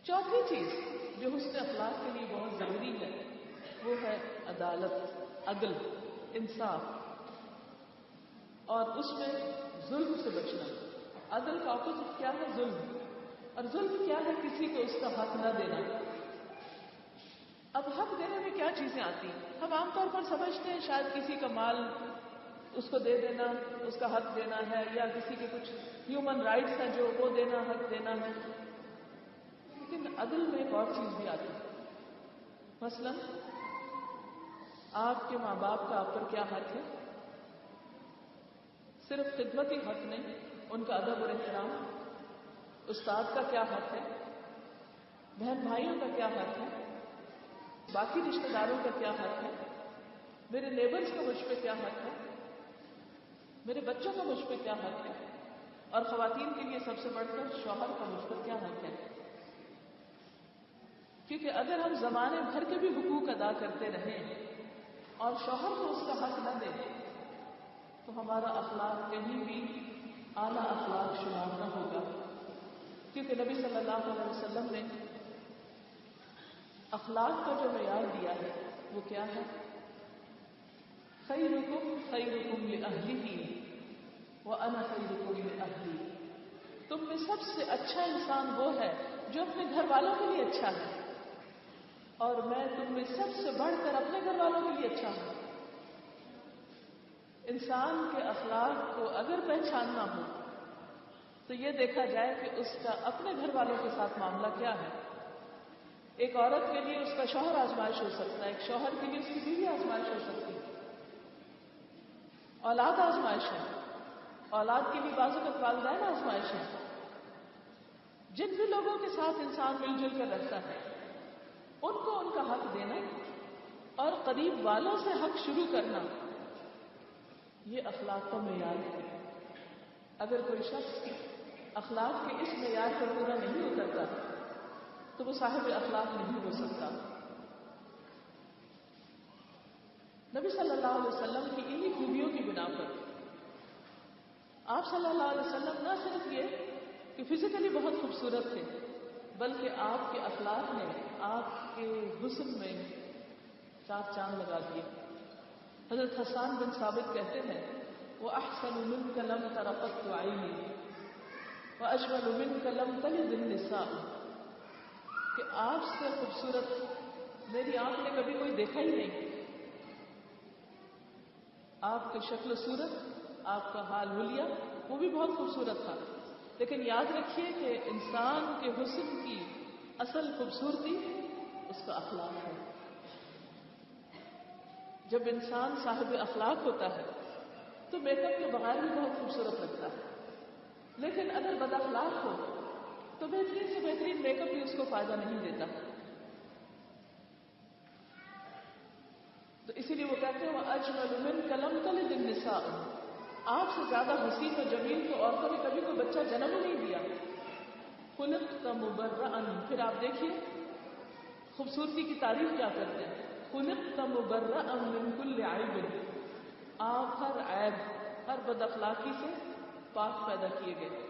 چوتھی چیز جو حسن اخلاق کے لیے بہت ضروری ہے وہ ہے عدالت، عدل، انصاف، اور اس میں ظلم سے بچنا۔ عدل کا اپوزٹ کیا ہے؟ ظلم۔ اور ظلم کیا ہے؟ کسی کو اس کا حق نہ دینا۔ اب حق دینے میں کیا چیزیں آتی ہیں؟ ہم عام طور پر سمجھتے ہیں شاید کسی کا مال اس کو دے دینا، اس کا حق دینا ہے، یا کسی کے کچھ ہیومن رائٹس ہیں جو وہ دینا، حق دینا ہے۔ لیکن عدل میں ایک اور چیز بھی آتی ہے۔ مثلا آپ کے ماں باپ کا آپ پر کیا حق ہے؟ صرف خدمتی حق نہیں، ان کا ادب اور احترام۔ استاد کا کیا حق ہے؟ بہن بھائیوں کا کیا حق ہے؟ باقی رشتہ داروں کا کیا حق ہے؟ میرے نیبرز کا مجھ پہ کیا حق ہے؟ میرے بچوں کا مجھ پہ کیا حق ہے؟ اور خواتین کے لیے سب سے بڑھ کر شوہر کا مجھ پر کیا حق ہے؟ کیونکہ اگر ہم زمانے بھر کے بھی حقوق ادا کرتے رہیں اور شوہر کو اس کا حق نہ دیں تو ہمارا اخلاق کہیں بھی اعلیٰ اخلاق شمار نہ ہوگا۔ کیونکہ نبی صلی اللہ علیہ وسلم نے اخلاق کا جو معیار دیا ہے وہ کیا ہے؟ خیرکم خیرکم لأہلہ وأنا خیرکم لأہلی۔ تم میں سب سے اچھا انسان وہ ہے جو اپنے گھر والوں کے لیے اچھا ہے، اور میں تم میں سب سے بڑھ کر اپنے گھر والوں کے لیے اچھا ہوں۔ انسان کے اخلاق کو اگر پہچاننا ہو تو یہ دیکھا جائے کہ اس کا اپنے گھر والوں کے ساتھ معاملہ کیا ہے۔ ایک عورت کے لیے اس کا شوہر آزمائش ہو سکتا ہے، ایک شوہر کے لیے اس کی بیوی آزمائش ہو سکتی ہے، اولاد آزمائش ہے، اولاد کے لیے بعض اوقات والدین آزمائش ہے۔ جن بھی لوگوں کے ساتھ انسان مل جل کر رہتا ہے ان کو ان کا حق دینا اور قریب والوں سے حق شروع کرنا، یہ اخلاق کا معیار ہے۔ اگر کوئی شخص اخلاق کے اس معیار پر پورا نہیں اترتا تو وہ صاحب اخلاق نہیں ہو سکتا۔ نبی صلی اللہ علیہ وسلم کی انہی خوبیوں کی بنا پر آپ صلی اللہ علیہ وسلم نہ صرف یہ کہ فزیکلی بہت خوبصورت تھے بلکہ آپ کے اخلاق نے آپ کے حسن میں چار چاند لگا دیے۔ حضرت حسان بن ثابت کہتے ہیں وَأَحْسَنُ مِنْكَ لَمْ تَرَ قَطُّ عَيْنِي وَأَجْمَلُ مِنْكَ لَمْ تَلِدِ النِّسَاءُ، کہ آپ سے خوبصورت میری آنکھ نے کبھی کوئی دیکھا ہی نہیں۔ آپ کی شکل و صورت، آپ کا حال حلیہ وہ بھی بہت خوبصورت تھا، لیکن یاد رکھیے کہ انسان کے حسن کی اصل خوبصورتی اس کا اخلاق ہے۔ جب انسان صاحب اخلاق ہوتا ہے تو میک اپ کے بغیر بھی بہت خوبصورت لگتا ہے، لیکن اگر بد اخلاق ہو تو بہترین سے بہترین میک اپ بھی اس کو فائدہ نہیں دیتا۔ تو اسی لیے وہ کہتے ہیں وَأَجْمَلُ مِنْكَ لَمْ تَلِدِ النِّسَاءُ، آپ سے زیادہ حسین و جمیل کو عورتوں نے کبھی کوئی بچہ جنم ہی نہیں دیا۔ خُلِقْتَ مُبَرَّأً، پھر آپ دیکھیے خوبصورتی کی تعریف کیا کرتے ہیں، خُلِقْتَ مُبَرَّأً مِنْ كُلِّ عَيْبٍ، آپ ہر عیب، ہر بد اخلاقی سے پاک پیدا کیے گئے۔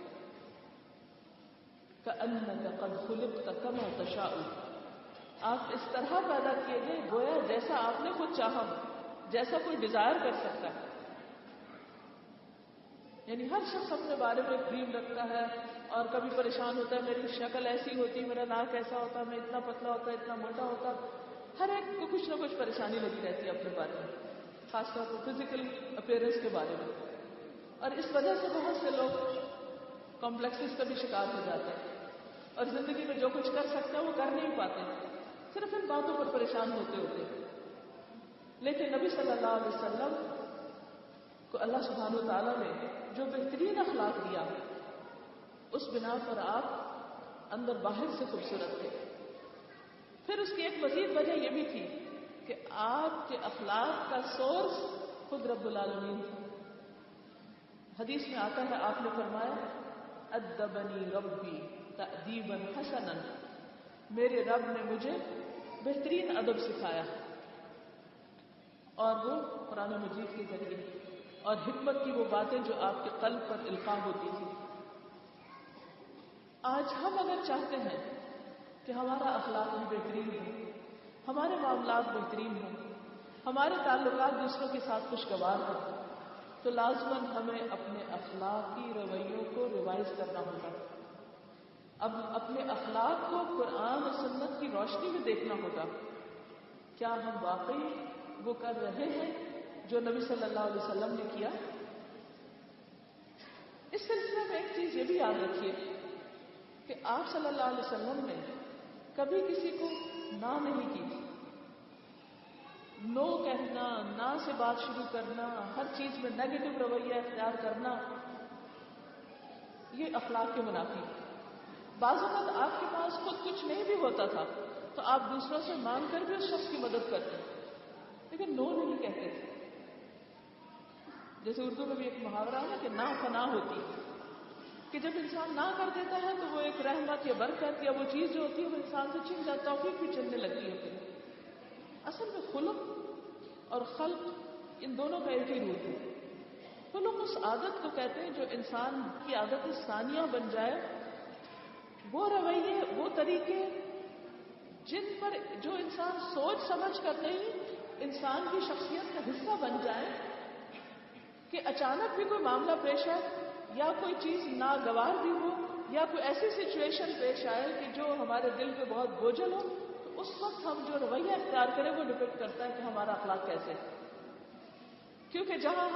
كَأَنَّكَ قَدْ خُلِقْتَ كَمَا تَشَاءُ، آپ اس طرح پیدا کیے گئے گویا جیسا آپ نے خود چاہا ہو، جیسا کوئی ڈیزائر کر سکتا ہے۔ یعنی ہر شخص اپنے بارے میں ڈریم رکھتا ہے اور کبھی پریشان ہوتا ہے میری شکل ایسی ہوتی، میرا ناک ایسا ہوتا، میں اتنا پتلا ہوتا، اتنا موٹا ہوتا۔ ہر ایک کو کچھ نہ کچھ پریشانی لگی رہتی ہے اپنے بارے میں، خاص طور پر فزیکل اپیئرنس کے بارے میں، اور اس وجہ سے بہت سے لوگ کمپلیکسز کا بھی شکار ہو جاتے ہیں اور زندگی میں جو کچھ کر سکتے ہیں وہ کر نہیں پاتے، صرف ان باتوں پر پریشان ہوتے ہوتے۔ لیکن نبی صلی اللہ علیہ وسلم کو اللہ سبحانہ و تعالیٰ نے جو بہترین اخلاق دیا اس بنا پر آپ اندر باہر سے خوبصورت تھے۔ پھر اس کی ایک مزید وجہ یہ بھی تھی کہ آپ کے اخلاق کا سورس خود رب العالمین تھا۔ حدیث میں آتا ہے آپ نے فرمایا ادبنی ربی تأدیبا حسنا، میرے رب نے مجھے بہترین ادب سکھایا، اور وہ قرآن مجید کے ذریعے اور حکمت کی وہ باتیں جو آپ کے قلب پر القاء ہوتی تھی۔ آج ہم اگر چاہتے ہیں کہ ہمارا اخلاق بھی بہترین ہو، ہمارے معاملات بہترین ہوں، ہمارے تعلقات دوسروں کے ساتھ خوشگوار ہوں، تو لازماً ہمیں اپنے اخلاقی رویوں کو ریوائز کرنا ہوگا. اب اپنے اخلاق کو قرآن و سنت کی روشنی میں دیکھنا ہوگا. کیا ہم واقعی وہ کر رہے ہیں جو نبی صلی اللہ علیہ وسلم نے کیا؟ اس سلسلے میں ایک چیز یہ بھی یاد رکھیے کہ آپ صلی اللہ علیہ وسلم نے کبھی کسی کو نہ نہیں کی. نو کہنا، نہ سے بات شروع کرنا، ہر چیز میں نیگیٹو رویہ اختیار کرنا، یہ اخلاق کے منافی. بعض اوقات آپ کے پاس خود کچھ نہیں بھی ہوتا تھا تو آپ دوسروں سے مانگ کر بھی اس شخص کی مدد کرتے، لیکن نو نہیں کہتے تھے. جیسے اردو میں بھی ایک محاورہ ہے کہ نا فنا ہوتی، کہ جب انسان نہ کر دیتا ہے تو وہ ایک رحمت یا برکت یا وہ چیز جو ہوتی ہے وہ انسان سے چھن جاتا، توفیق بھی چلنے لگتی ہے. اصل میں خلق اور خلق ان دونوں کا ایک ہی روپ ہے. خلق اس عادت کو کہتے ہیں جو انسان کی عادت ثانیہ بن جائے، وہ رویے، وہ طریقے جن پر جو انسان سوچ سمجھ کر نہیں انسان کی شخصیت کا حصہ بن جائے، کہ اچانک بھی کوئی معاملہ پیش آئے یا کوئی چیز ناگوار بھی ہو یا کوئی ایسی سچویشن پیش آئے کہ جو ہمارے دل پہ بہت بوجھل ہو، تو اس وقت ہم جو رویہ اختیار کریں وہ ڈپینڈ کرتا ہے کہ ہمارا اخلاق کیسے. کیونکہ جہاں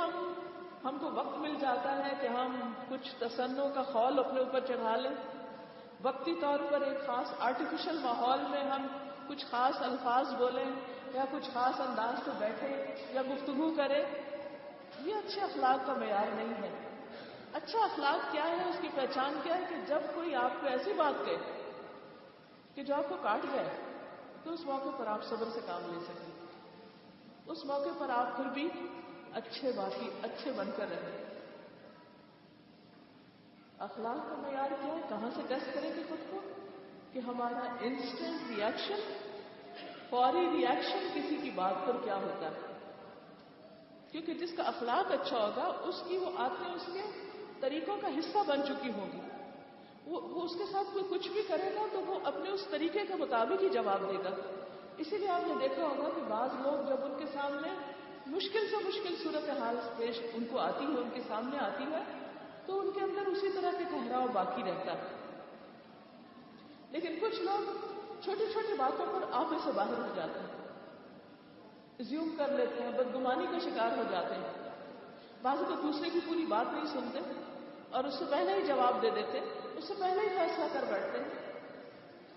ہم کو وقت مل جاتا ہے کہ ہم کچھ تصنع کا خول اپنے اوپر چڑھا لیں، وقتی طور پر ایک خاص آرٹیفیشل ماحول میں ہم کچھ خاص الفاظ بولیں یا کچھ خاص انداز سے بیٹھیں یا گفتگو کریں، یہ اچھے اخلاق کا معیار نہیں ہے. اچھا اخلاق کیا ہے، اس کی پہچان کیا ہے؟ کہ جب کوئی آپ کو ایسی بات کہے کہ جو آپ کو کاٹ جائے تو اس موقع پر آپ صبر سے کام لے سکیں، اس موقع پر آپ پھر بھی اچھے باقی اچھے بن کر رہیں. اخلاق کا معیار کیا ہے؟ کہاں سے ٹیسٹ کریں گے خود کو؟ کہ ہمارا انسٹنٹ ری ایکشن، فوری ری ایکشن کسی کی بات پر کیا ہوتا ہے. کیونکہ جس کا اخلاق اچھا ہوگا اس کی وہ عادتیں اس کے طریقوں کا حصہ بن چکی ہوں گی. وہ اس کے ساتھ کوئی کچھ بھی کرے گا تو وہ اپنے اس طریقے کے مطابق ہی جواب دے گا. اسی لیے آپ نے دیکھا ہوگا کہ بعض لوگ جب ان کے سامنے مشکل سے مشکل صورتحال پیش ان کو آتی ہے، ان کے سامنے آتی ہے، تو ان کے اندر اسی طرح کے ٹھہراؤ باقی رہتا ہے. لیکن کچھ لوگ چھوٹی چھوٹی باتوں پر آپے سے باہر ہو جاتے ہیں، زیوم کر لیتے ہیں، بدگمانی کا شکار ہو جاتے ہیں. بعض کو دوسرے کی پوری بات نہیں سنتے اور اس سے پہلے ہی جواب دے دیتے، اس سے پہلے ہی فیصلہ کر بیٹھتے ہیں.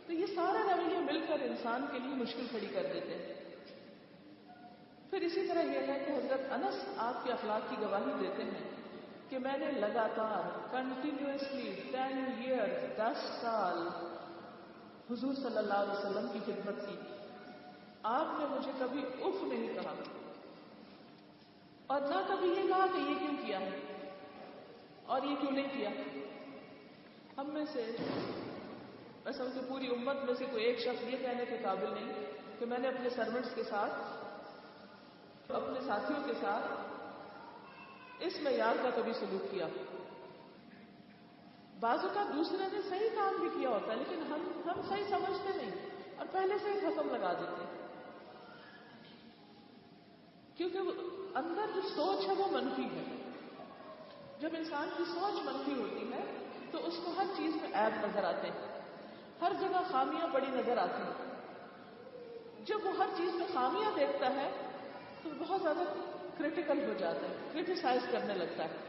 تو یہ سارے رویے مل کر انسان کے لیے مشکل کھڑی کر دیتے ہیں. پھر اسی طرح یہ ہے کہ حضرت انس آپ کے اخلاق کی گواہی دیتے ہیں کہ میں نے لگاتار کنٹینیوسلی 10 ایئر 10 سال حضور صلی اللہ علیہ وسلم کی خدمت کی. آپ نے مجھے کبھی اف نہیں کہا اور نہ کبھی یہ کہا کہ یہ کیوں کیا ہے اور یہ کیوں نہیں کیا. ہم میں سے ایسا کہ پوری امت میں سے کوئی ایک شخص یہ کہنے کے قابل نہیں کہ میں نے اپنے سرونٹس کے ساتھ، اپنے ساتھیوں کے ساتھ اس معیار کا کبھی سلوک کیا. بعض اوقات دوسرے نے صحیح کام بھی کیا ہوتا ہے لیکن ہم صحیح سمجھتے نہیں اور پہلے سے ہی ختم لگا دیتے ہیں، کیونکہ اندر جو سوچ ہے وہ منفی ہے. جب انسان کی سوچ منفی ہوتی ہے تو اس کو ہر چیز میں عیب نظر آتے ہیں، ہر جگہ خامیاں بڑی نظر آتی ہیں. جب وہ ہر چیز میں خامیاں دیکھتا ہے تو بہت زیادہ کرٹیکل ہو جاتا ہے، کرٹیسائز کرنے لگتا ہے.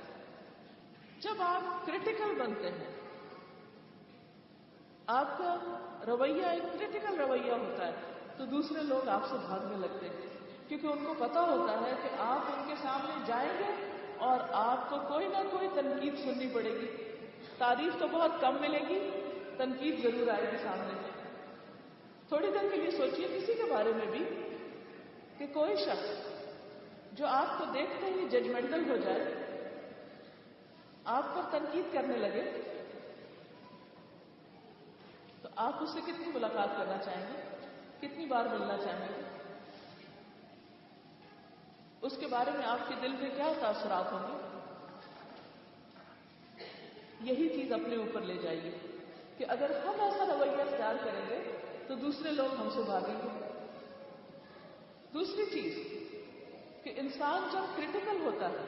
جب آپ کرٹیکل بنتے ہیں، آپ کا رویہ ایک کرٹیکل رویہ ہوتا ہے، تو دوسرے لوگ آپ سے بھاگنے لگتے ہیں، کیونکہ ان کو پتا ہوتا ہے کہ آپ ان کے سامنے جائیں گے اور آپ کو کوئی نہ کوئی تنقید سننی پڑے گی. تعریف تو بہت کم ملے گی، تنقید ضرور آئے گی سامنے. تھوڑی دیر کے لیے سوچئے کسی کے بارے میں بھی کہ کوئی شخص جو آپ کو دیکھتے ہی ججمنٹل ہو جائے، آپ پر تنقید کرنے لگے، تو آپ اس سے کتنی ملاقات کرنا چاہیں گے، کتنی بار ملنا چاہیں گے؟ اس کے بارے میں آپ کے دل میں کیا تاثرات ہوں گے؟ یہی چیز اپنے اوپر لے جائیے کہ اگر ہم ایسا رویہ اختیار کریں گے دوسرے لوگ ہم سے بھاگیں گے. دوسری چیز کہ انسان جب کریٹیکل ہوتا ہے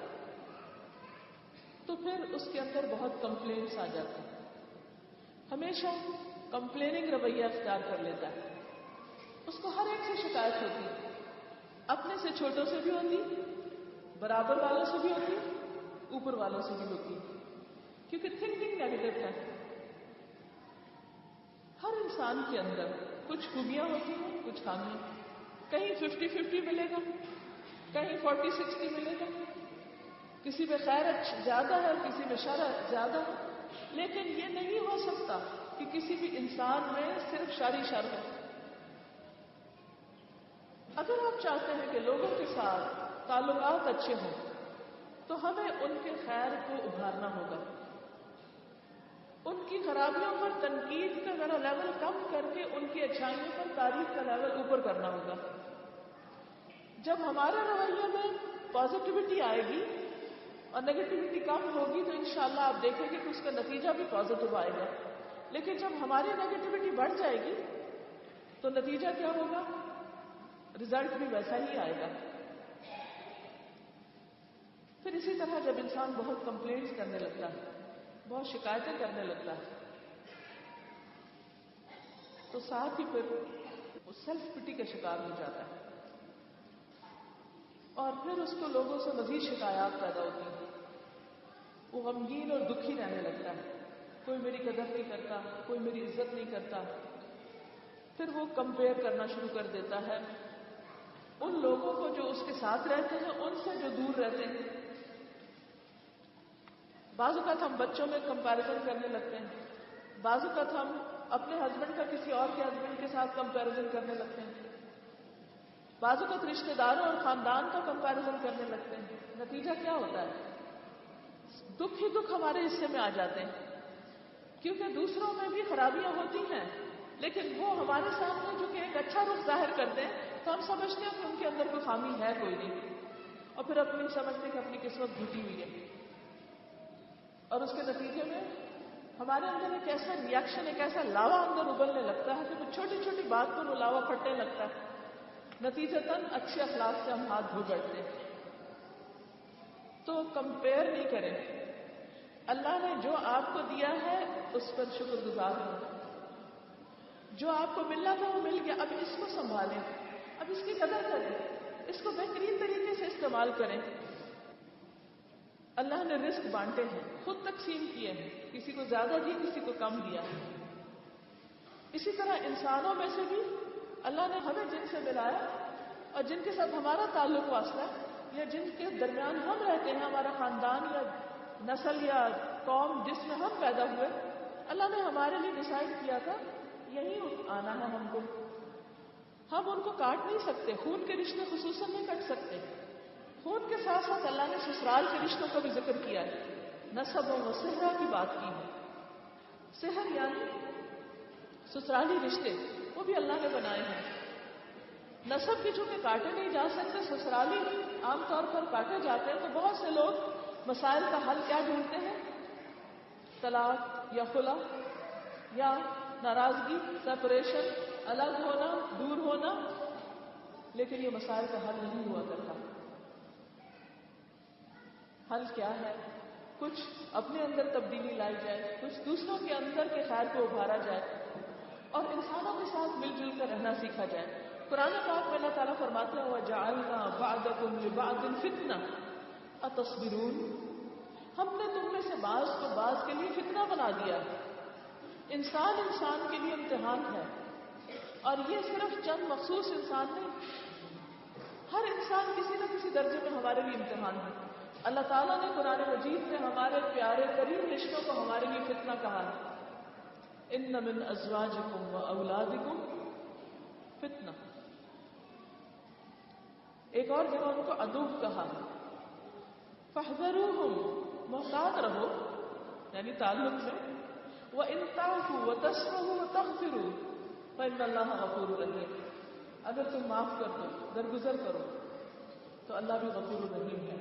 تو پھر اس کے اندر بہت کمپلینٹس آ جاتے ہیں. ہمیشہ کمپلیننگ رویہ اختیار کر لیتا ہے. اس کو ہر ایک سے شکایت ہوتی ہے، اپنے سے چھوٹوں سے بھی ہوتی، برابر والوں سے بھی ہوتی، اوپر والوں سے بھی ہوتی، کیونکہ تھنکنگ نیگیٹو ہے. ہر انسان کے اندر کچھ خوبیاں ہوتی ہیں، کچھ خامیاں. کہیں 50-50 ملے گا، کہیں 40-60 ملے گا، کسی میں خیر زیادہ ہے، کسی میں شر زیادہ ہے. لیکن یہ نہیں ہو سکتا کہ کسی بھی انسان میں صرف شر ہی شر ہو. اگر آپ چاہتے ہیں کہ لوگوں کے ساتھ تعلقات اچھے ہوں تو ہمیں ان کے خیر کو ابھارنا ہوگا. ان کی خرابیوں پر تنقید کا ذرا لیول کم کر کے ان کی اچھائیوں پر تعریف کا لیول اوپر کرنا ہوگا. جب ہمارے رویے میں پازیٹیوٹی آئے گی اور نیگیٹیوٹی کم ہوگی تو انشاءاللہ آپ دیکھیں گے کہ اس کا نتیجہ بھی پازیٹیو آئے گا. لیکن جب ہماری نیگیٹیوٹی بڑھ جائے گی تو نتیجہ کیا ہوگا؟ رزلٹ بھی ویسا ہی آئے گا. پھر اسی طرح جب انسان بہت کمپلینٹس کرنے لگتا ہے، بہت شکایتیں کرنے لگتا ہے، تو ساتھ ہی پھر وہ سیلف پٹی کا شکار ہو جاتا ہے اور پھر اس کو لوگوں سے مزید شکایات پیدا ہوتی ہیں. وہ غمگین اور دکھی رہنے لگتا ہے. کوئی میری قدر نہیں کرتا، کوئی میری عزت نہیں کرتا. پھر وہ کمپیئر کرنا شروع کر دیتا ہے ان لوگوں کو جو اس کے ساتھ رہتے ہیں ان سے جو دور رہتے ہیں. بعض اوقات ہم بچوں میں کمپیریزن کرنے لگتے ہیں، بعض اوقات ہم اپنے ہسبینڈ کا کسی اور کے ہسبینڈ کے ساتھ کمپیریزن کرنے لگتے ہیں، بعض اوقات رشتہ داروں اور خاندان کا کمپیریزن کرنے لگتے ہیں. نتیجہ کیا ہوتا ہے؟ دکھ ہی دکھ ہمارے حصے میں آ جاتے ہیں. کیونکہ دوسروں میں بھی خرابیاں ہوتی ہیں لیکن وہ ہمارے سامنے جو کہ ایک اچھا رخ ظاہر کرتے ہیں تو ہم سمجھتے ہیں کہ ان کے اندر کوئی خامی ہے کوئی نہیں، اور پھر اپنی سمجھتے کہ اپنی قسمت گھٹی ہوئی ہے. اور اس کے نتیجے میں ہمارے اندر ایک ایسا ریئیکشن، ایک ایسا لاوا اندر ابلنے لگتا ہے کہ چھوٹی چھوٹی بات پر وہ لاوا پھٹنے لگتا ہے. نتیجتاً اچھے اخلاق سے ہم ہاتھ دھو بیٹھتے ہیں. تو کمپیئر نہیں کریں. اللہ نے جو آپ کو دیا ہے اس پر شکر گزار ہوں. جو آپ کو ملنا تھا وہ مل گیا، اب اس کو سنبھالیں، اب اس کی قدر کریں، اس کو بہترین طریقے سے استعمال کریں. اللہ نے رزق بانٹے ہیں، خود تقسیم کیے ہیں، کسی کو زیادہ دیا، کسی کو کم دیا. اسی طرح انسانوں میں سے بھی اللہ نے ہمیں جن سے ملایا اور جن کے ساتھ ہمارا تعلق واسطہ ہے یا جن کے درمیان ہم رہتے ہیں، ہمارا خاندان یا نسل یا قوم جس میں ہم پیدا ہوئے، اللہ نے ہمارے لیے ڈیسائیڈ کیا تھا یہی آنا ہے ہم کو. ہم ان کو کاٹ نہیں سکتے، خون کے رشتے خصوصاً نہیں کٹ سکتے. خون کے ساتھ ساتھ اللہ نے سسرال کے رشتوں کا بھی ذکر کیا ہے. نسب و صہرا کی بات کی ہے. صہر یعنی سسرالی رشتے، وہ بھی اللہ نے بنائے ہیں. نسب بھی چونکہ کاٹے نہیں جا سکتے، سسرالی عام طور پر کاٹے جاتے ہیں. تو بہت سے لوگ مسائل کا حل کیا ڈھونڈتے ہیں؟ طلاق یا خلا یا ناراضگی، سپریشن، الگ ہونا، دور ہونا. لیکن یہ مسائل کا حل نہیں ہوا کرتا. حل کیا ہے؟ کچھ اپنے اندر تبدیلی لائی جائے، کچھ دوسروں کے اندر کے خیر کو ابھارا جائے اور انسانوں کے ساتھ مل جل کر رہنا سیکھا جائے. قرآن پاک میں اللہ تعالیٰ فرماتے ہیں وَجَعَلْنَا بَعْضَكُمْ لِبَعْضٍ فِتْنَةً أَتَصْبِرُونَ، ہم نے تم میں سے بعض کو بعض کے لیے فتنہ بنا دیا. انسان انسان کے لیے امتحان ہے، اور یہ صرف چند مخصوص انسان نہیں، ہر انسان کسی نہ کسی درجے میں ہمارے لیے امتحان ہے. اللہ تعالیٰ نے قرآن مجید میں ہمارے پیارے ترین رشتوں کو ہمارے لیے فتنہ کہا ہے. ان من ازواجکم و اولادکم فتنہ. ایک اور جگہ ان کو عدو کہا ہے. فاحذروہم، محتاط رہو یعنی تعلق سے. وان تعفوا وتصفحوا وتغفروا فان اللہ غفور رحیم، اگر تم معاف کر دو، درگزر کرو تو اللہ بھی غفور رحیم ہے.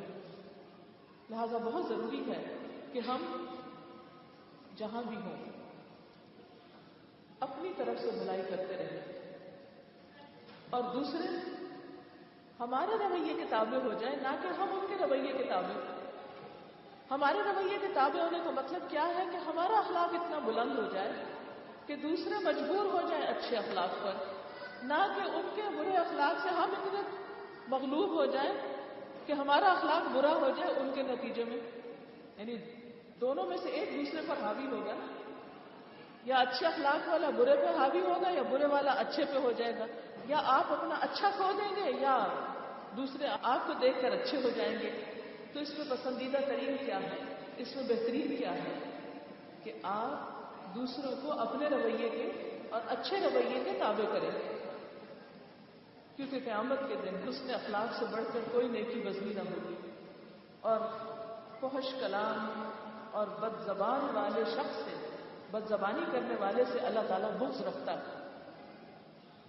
لہذا بہت ضروری ہے کہ ہم جہاں بھی ہوں اپنی طرف سے بھلائی کرتے رہیں. اور دوسرے ہمارے رویے کے تابع ہو جائیں، نہ کہ ہم ان کے رویے کے تابع. ہمارے رویے کے تابع ہونے کا مطلب کیا ہے کہ ہمارا اخلاق اتنا بلند ہو جائے کہ دوسرے مجبور ہو جائیں اچھے اخلاق پر، نہ کہ ان کے برے اخلاق سے ہم اتنے مغلوب ہو جائیں کہ ہمارا اخلاق برا ہو جائے ان کے نتیجے میں. یعنی دونوں میں سے ایک دوسرے پر حاوی ہوگا، یا اچھے اخلاق والا برے پہ حاوی ہوگا یا برے والا اچھے پہ ہو جائے گا، یا آپ اپنا اچھا کھو دیں گے یا دوسرے آپ کو دیکھ کر اچھے ہو جائیں گے. تو اس میں پسندیدہ ترین کیا ہے، اس میں بہترین کیا ہے کہ آپ دوسروں کو اپنے رویے کے اور اچھے رویے کے تابع کریں، کیونکہ قیامت کے دن حسن اخلاق سے بڑھ کر کوئی نیکی بزمی نہ ہوگی. اور فحش کلام اور بد زبان والے شخص سے، بد زبانی کرنے والے سے اللہ تعالیٰ بغض رکھتا ہے.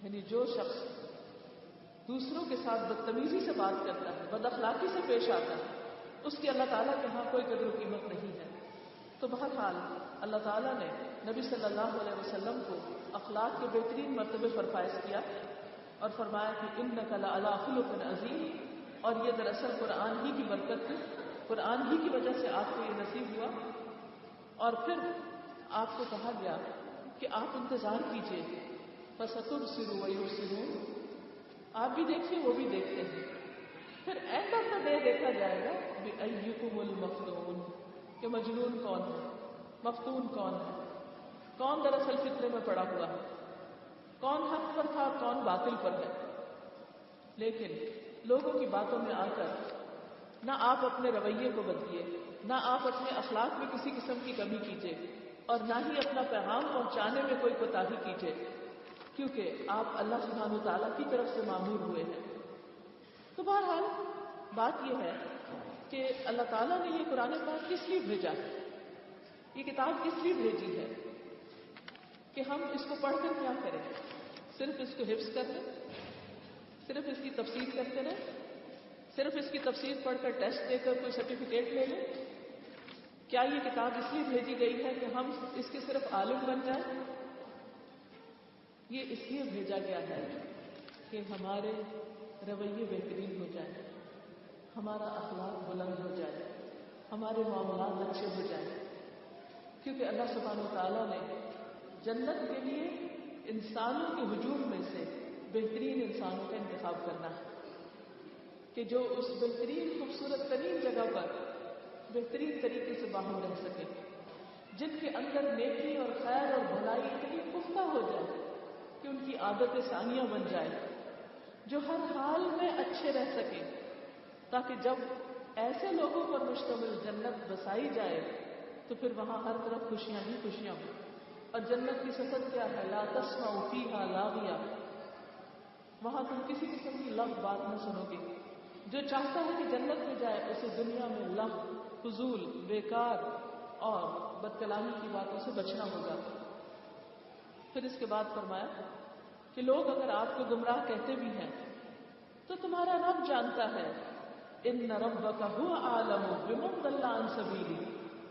یعنی جو شخص دوسروں کے ساتھ بدتمیزی سے بات کرتا ہے، بد اخلاقی سے پیش آتا ہے، اس کی اللہ تعالیٰ کے ہاں کوئی قدر و قیمت نہیں ہے. تو بہرحال اللہ تعالیٰ نے نبی صلی اللہ علیہ وسلم کو اخلاق کے بہترین مرتبے پر فائز کیا اور فرمایا کہ انک لعلی خلق عظیم. اور یہ دراصل قرآن ہی کی برکت ہے، قرآن ہی کی وجہ سے آپ کو یہ نصیب ہوا. اور پھر آپ کو کہا گیا کہ آپ انتظار کیجیے، فَسَتُبْصِرُ وَيُبْصِرُونَ، آپ بھی دیکھیے وہ بھی دیکھتے ہیں. پھر اینڈ آف دا ڈے دیکھا جائے گا بِأَيُّكُمُ الْمَفْتُونُ، کہ مجنون کون ہے، مفتون کون ہے، کون دراصل فتنے میں پڑا ہوا ہے، کون حق پر تھا اور کون باطل پر ہے. لیکن لوگوں کی باتوں میں آ کر نہ آپ اپنے رویے کو بدلیے، نہ آپ اپنے اخلاق میں کسی قسم کی کمی کیجیے، اور نہ ہی اپنا پیغام پہنچانے میں کوئی کوتاہی کیجیے، کیونکہ آپ اللہ سبحانہ وتعالیٰ کی طرف سے مامور ہوئے ہیں. تو بہرحال بات یہ ہے کہ اللہ تعالیٰ نے یہ قرآن پاک کس لیے بھیجا ہے، یہ کتاب کس لیے بھیجی ہے کہ ہم اس کو پڑھ کر کیا کریں؟ صرف اس کو حفظ کر لیں، صرف اس کی تفسیر کرتے رہیں، صرف اس کی تفسیر پڑھ کر ٹیسٹ دے کر کوئی سرٹیفکیٹ لے لیں؟ کیا یہ کتاب اس لیے بھیجی گئی ہے کہ ہم اس کے صرف عالم بن جائیں؟ یہ اس لیے بھیجا گیا ہے کہ ہمارے رویے بہترین ہو جائیں، ہمارا اخلاق بلند ہو جائے، ہمارے معاملات اچھے ہو جائیں. کیونکہ اللہ سبحانہ وتعالیٰ نے جنت کے لیے انسانوں کے ہجوم میں سے بہترین انسانوں کا انتخاب کرنا ہے کہ جو اس بہترین خوبصورت ترین جگہ پر بہترین طریقے سے باہم رہ سکے، جن کے اندر نیکی اور خیر اور بھلائی اتنی پختہ ہو جائے کہ ان کی عادت ثانیہ بن جائے، جو ہر حال میں اچھے رہ سکے، تاکہ جب ایسے لوگوں پر مشتمل جنت بسائی جائے تو پھر وہاں ہر طرف خوشیاں ہی خوشیاں ہوں. اور جنت کی صفت کیا ہے؟ لا تسمع فیہا لاغیہ، وہاں تم کسی قسم کی لغو بات نہ سنو گے. جو چاہتا ہے کہ جنت میں جائے اسے دنیا میں لغو، فضول، بیکار اور بد کلامی کی باتوں سے بچنا ہوگا. پھر اس کے بعد فرمایا کہ لوگ اگر آپ کو گمراہ کہتے بھی ہیں تو تمہارا رب جانتا ہے، ان ربک هو اعلم بمن ضل عن سبیلہ،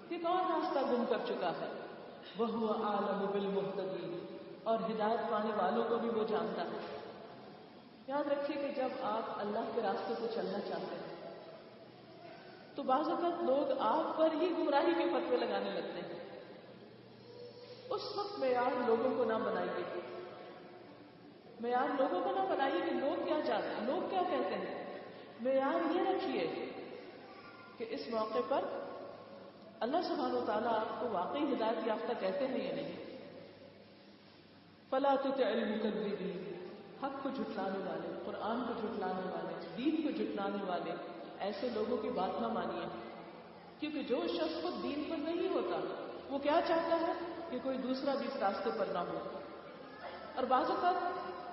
کہ کون راستہ گم کر چکا ہے، وہو اعلم بالمہتدین، اور ہدایت پانے والوں کو بھی وہ جانتا ہے. یاد رکھیے کہ جب آپ اللہ کے راستے پہ چلنا چاہتے ہیں تو بعض اوقات لوگ آپ پر ہی گمراہی کے فتوے لگانے لگتے ہیں. اس وقت معیار لوگوں کو نہ بنائیے، معیار لوگوں کو نہ بنائیے کہ لوگ کیا چاہتے ہیں، لوگ کیا کہتے ہیں. معیار یہ رکھیے کہ اس موقع پر اللہ سبحانہ و تعالیٰ آپ کو واقعی ہدایت یافتہ کہتے ہیں یا نہیں. فلا تطع المکذبین، حق کو جھٹلانے والے، قرآن کو جھٹلانے والے، دین کو جھٹلانے والے ایسے لوگوں کی بات نہ مانیے. کیونکہ جو شخص خود دین پر نہیں ہوتا وہ کیا چاہتا ہے کہ کوئی دوسرا بھی اس راستے پر نہ ہو. اور بعض اوقات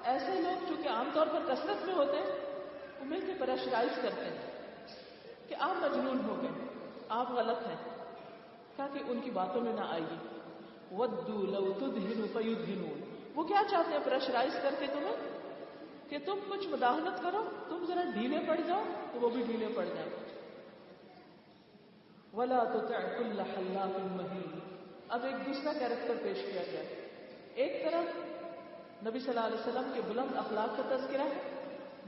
ایسے لوگ جو کہ عام طور پر کثرت میں ہوتے ہیں وہ مل کے پریشرائز کرتے ہیں کہ آپ مجنون ہو گئے، آپ غلط ہیں، تاکہ ان کی باتوں میں نہ آئیے. وَدُّوا لَوْ تُدْهِنُ فَيُدْهِنُونَ، وہ کیا چاہتے ہیں پریشرائز کر کے تمہیں کہ تم کچھ مداحنت کرو، تم ذرا ڈھیلے پڑ جاؤ تو وہ بھی ڈھیلے پڑ جائیں. وَلَا تُطِعْ كُلَّ حَلَّافٍ مَّهِينٍ. اب ایک دوسرا کیریکٹر پیش کیا گیا. ایک طرف نبی صلی اللہ علیہ وسلم کے بلند اخلاق کا تذکرہ ہے،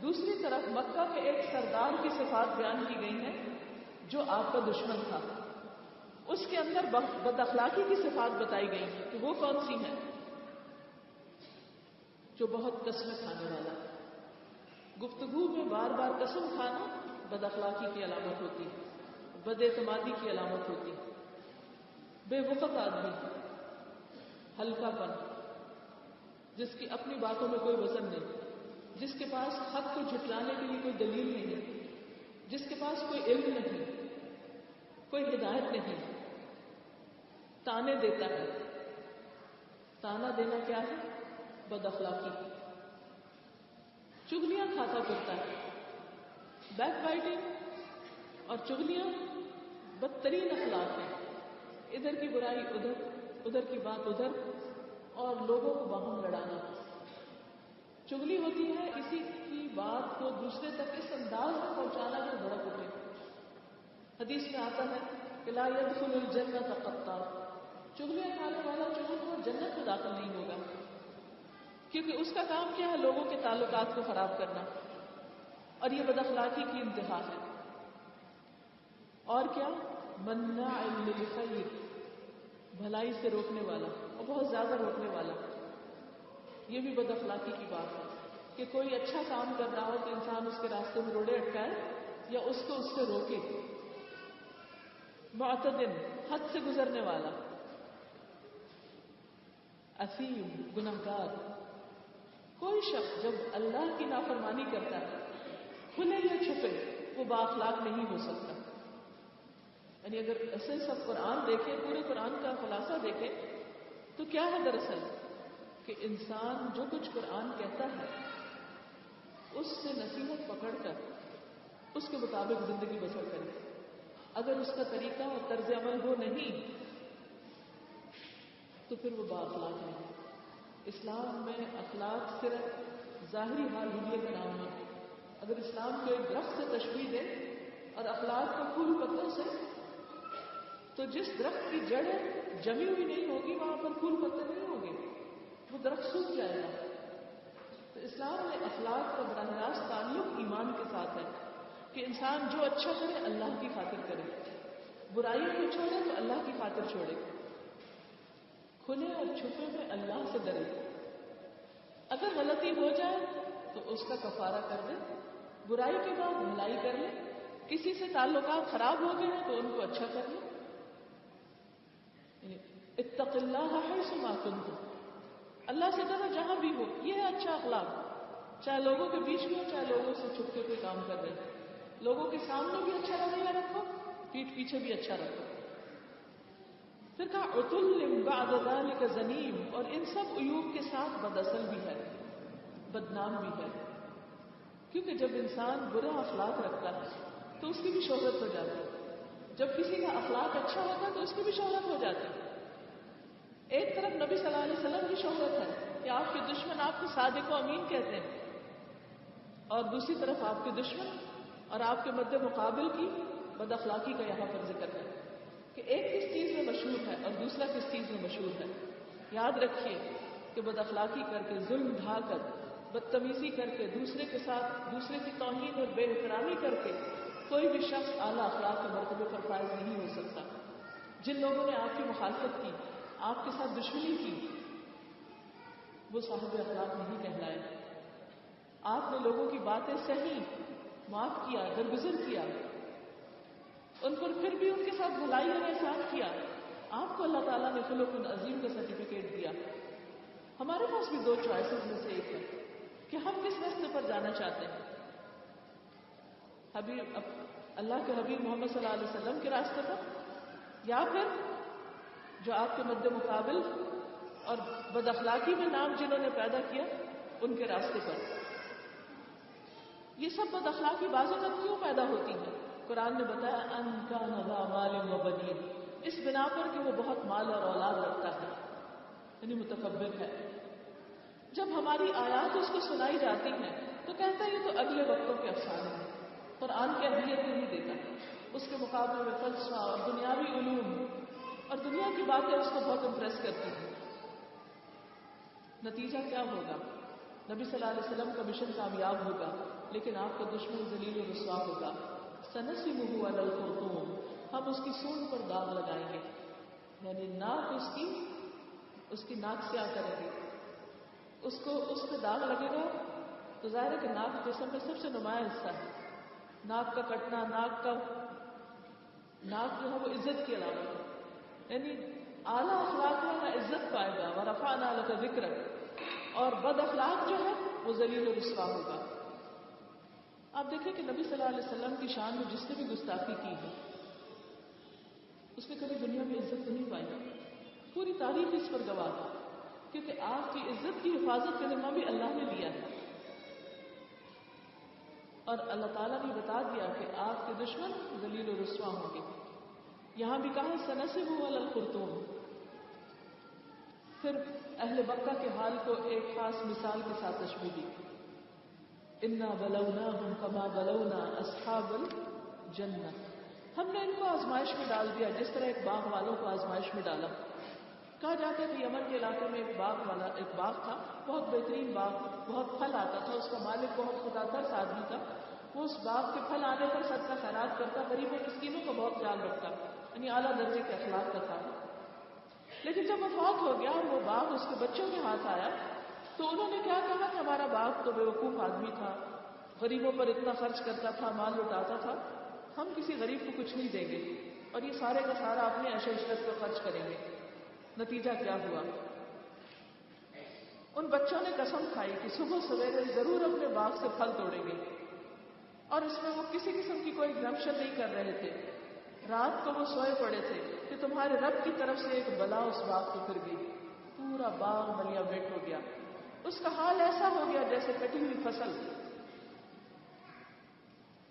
دوسری طرف مکہ کے ایک سردار کی صفات بیان کی گئی ہیں جو آپ کا دشمن تھا، اس کے اندر بد اخلاقی کی صفات بتائی گئی ہیں کہ وہ کون سی ہیں؟ جو بہت قسمیں کھانے والا ہے، گفتگو میں بار بار قسم کھانا بد اخلاقی کی علامت ہوتی ہے، بد اعتمادی کی علامت ہوتی ہے، بے وقت آدمی، ہلکا پن، جس کی اپنی باتوں میں کوئی وزن نہیں، جس کے پاس حق کو جھٹلانے کے لیے کوئی دلیل نہیں، جس کے پاس کوئی علم نہیں، کوئی ہدایت نہیں، تانے دیتا ہے۔ تانا دینا کیا ہے؟ بد اخلاقی۔ چغلیاں کھاتا پھرتا ہے، بیک بائٹنگ اور چغلیاں بدترین اخلاق ہیں، ادھر کی برائی ادھر، ادھر کی بات ادھر، اور لوگوں کو باہم لڑانا۔ چغلی ہوتی ہے کسی کی بات کو دوسرے تک اس انداز میں پہنچانا جو بھڑک اٹھے۔ حدیث میں آتا ہے کہ لا يدخل الجنۃ قطار، چغلیاں کھانے والا چغل جنت میں داخل نہیں ہوگا، کیونکہ اس کا کام کیا ہے؟ لوگوں کے تعلقات کو خراب کرنا، اور یہ بد اخلاقی کی انتہا ہے۔ اور کیا؟ مناع للخیر، بھلائی سے روکنے والا، اور بہت زیادہ روکنے والا۔ یہ بھی بد اخلاقی کی بات ہے کہ کوئی اچھا کام کر رہا ہو تو انسان اس کے راستے میں روڑے اٹکائے یا اس کو اس سے روکے۔ معتدن، حد سے گزرنے والا۔ اثیم، گنہگار۔ کوئی شخص جب اللہ کی نافرمانی کرتا ہے، کھلے یا چھپے، وہ با اخلاق نہیں ہو سکتا۔ یعنی اگر ایسے سب قرآن دیکھیں، پورے قرآن کا خلاصہ دیکھیں تو کیا ہے دراصل کہ انسان جو کچھ قرآن کہتا ہے اس سے نصیحت پکڑ کر اس کے مطابق زندگی بسر کرے۔ اگر اس کا طریقہ اور طرز عمل وہ نہیں تو پھر وہ با اخلاق نہیں۔ اسلام میں اخلاق صرف ظاہری حال ہلیے کا نام ہے۔ اگر اسلام کو ایک درخت سے تشبیہ دے اور اخلاق کو پھول پتوں سے، تو جس درخت کی جڑ جمی ہوئی نہیں ہوگی وہاں پر پھول پتے نہیں ہوں گے، وہ درخت سوکھ جائے گا۔ تو اسلام میں اخلاق کا براہ راست تعلق ایمان کے ساتھ ہے کہ انسان جو اچھا کرے اللہ کی خاطر کرے، برائیوں کو چھوڑے تو اللہ کی خاطر چھوڑے، کھلے اور چھپے میں اللہ سے ڈرے۔ اگر غلطی ہو جائے تو اس کا کفارہ کر دے، برائی کے بعد بھلائی کر لے، کسی سے تعلقات خراب ہو گئے ہیں تو ان کو اچھا کر لے۔ اتق اللہ حیث ما کنت، اللہ سے ڈرو جہاں بھی ہو، یہ ہے اچھا اخلاق۔ چاہے لوگوں کے بیچ میں ہو، چاہے لوگوں سے چھپ کے کوئی کام کر رہے ہیں، لوگوں کے سامنے بھی اچھا رویہ رکھو، پیٹھ پیچھے بھی اچھا رکھو۔ پھر کہا عتل بعد ذلک زنیم، اور ان سب عیوب کے ساتھ بداصل بھی ہے، بدنام بھی ہے، کیونکہ جب انسان برا اخلاق رکھتا ہے تو اس کی بھی شہرت ہو جاتی ہے، جب کسی کا اخلاق اچھا ہوتا ہے تو اس کی بھی شہرت ہو جاتی ہے۔ ایک طرف نبی صلی اللہ علیہ وسلم کی شہرت ہے کہ آپ کے دشمن آپ کو صادق و امین کہتے ہیں، اور دوسری طرف آپ کے دشمن اور آپ کے مد مقابل کی بد اخلاقی کا یہاں پر ذکر ہے کہ ایک کس چیز میں مشہور ہے اور دوسرا کس چیز میں مشہور ہے۔ یاد رکھیے کہ بد اخلاقی کر کے، ظلم ڈھا کر، بدتمیزی کر کے، دوسرے کے ساتھ دوسرے کی توہین اور بے احترامی کر کے کوئی بھی شخص اعلیٰ اخلاق کے مرتبے پر فائز نہیں ہو سکتا۔ جن لوگوں نے آپ کی مخالفت کی، آپ کے ساتھ دشمنی کی، وہ صاحب اخلاق نہیں کہلائے۔ آپ نے لوگوں کی باتیں سہی، معاف کیا، درگزر کیا، ان پر پھر بھی ان کے ساتھ بھلائی اور احسان کیا، آپ کو اللہ تعالیٰ نے خلق عظیم کا سرٹیفکیٹ دیا۔ ہمارے پاس بھی دو چوائسز میں سے ایک ہے کہ ہم کس راستے پر جانا چاہتے ہیں، اللہ کے حبیب محمد صلی اللہ علیہ وسلم کے راستے پر، یا پھر جو آپ کے مد مقابل اور بد اخلاقی میں نام جنہوں نے پیدا کیا ان کے راستے پر۔ یہ سب بد اخلاقی بعض اوقات کیوں پیدا ہوتی ہے؟ قرآن نے بتایا ان کان ذا مال و بنین، اس بنا پر کہ وہ بہت مال اور اولاد رکھتا ہے، یعنی متکبر ہے۔ جب ہماری آیات اس کو سنائی جاتی ہیں تو کہتا ہے یہ تو اگلے وقتوں کے افسانے ہیں، قرآن کی اہمیت نہیں دیتا، اس کے مقابلے میں فلسفہ اور دنیاوی علوم اور دنیا کی باتیں اس کو بہت امپریس کرتی ہیں۔ نتیجہ کیا ہوگا؟ نبی صلی اللہ علیہ وسلم کا مشن کامیاب ہوگا لیکن آپ کا دشمن ذلیل و رسوا ہوگا. سنسمہ علی الخرطوم، ہم اس کی سونڈ پر داغ لگائیں گے. یعنی ناک اس کی ناک کیا کریں گے؟ اس پہ داغ لگے گا تو ظاہر ہے کہ ناک جسم میں سب سے نمایاں حصہ ہے. ناک کا کٹنا، ناک جو ہے وہ عزت کی علامت ہے. یعنی اعلیٰ اخلاق والا عزت پائے گا، ورفعنا لک ذکرک، اور بد اخلاق جو ہے وہ ذلیل و رسوا ہوگا. آپ دیکھیں کہ نبی صلی اللہ علیہ وسلم کی شان میں جس نے بھی گستاخی کی ہے اس نے کبھی دنیا میں عزت نہیں پائی. پوری تاریخ اس پر گواہ ہے، کیونکہ آپ کی عزت کی حفاظت کا ذمہ بھی اللہ نے لیا ہے. اور اللہ تعالیٰ نے بتا دیا کہ آپ کے دشمن ذلیل و رسوا ہوں گے. یہاں بھی کہا سنسمہ علی الخرطوم. پھر اہل مکہ کے حال کو ایک خاص مثال کے ساتھ تشبیہ دی. انا بلوناہم کما بلونا اصحاب الجنہ، ہم نے ان کو آزمائش میں ڈال دیا جس طرح ایک باغ والوں کو آزمائش میں ڈالا. کہا جاتا ہے کہ یمن کے علاقے میں ایک باغ تھا، بہت بہترین باغ، بہت پھل آتا تھا. اس کا مالک بہت خدا ترس آدمی تھا. وہ اس باغ کے پھل آنے پر صدقہ خیرات کرتا، غریبوں مسکینوں کا بہت خیال رکھتا، یعنی اعلیٰ درجے کے اخلاق کا تھا. لیکن جب وفات ہو گیا اور وہ باغ اس کے بچوں کے ہاتھ آیا تو انہوں نے کیا کہا کہ ہمارا باپ تو بے وقوف آدمی تھا، غریبوں پر اتنا خرچ کرتا تھا، مال لٹاتا تھا، ہم کسی غریب کو کچھ نہیں دیں گے اور یہ سارے کا سارا اپنے عیش و عشرت پر خرچ کریں گے. نتیجہ کیا ہوا؟ ان بچوں نے قسم کھائی کہ صبح سویرے ضرور اپنے باغ سے پھل توڑیں گے، اور اس میں وہ کسی قسم کی کوئی ایگزمپشن نہیں کر رہے تھے. رات کو وہ سوئے پڑے تھے کہ تمہارے رب کی طرف سے ایک بلا اس باغ کو پھر گئی. پورا باغ ملیا بیٹ ہو گیا. اس کا حال ایسا ہو گیا جیسے کٹی ہوئی فصل.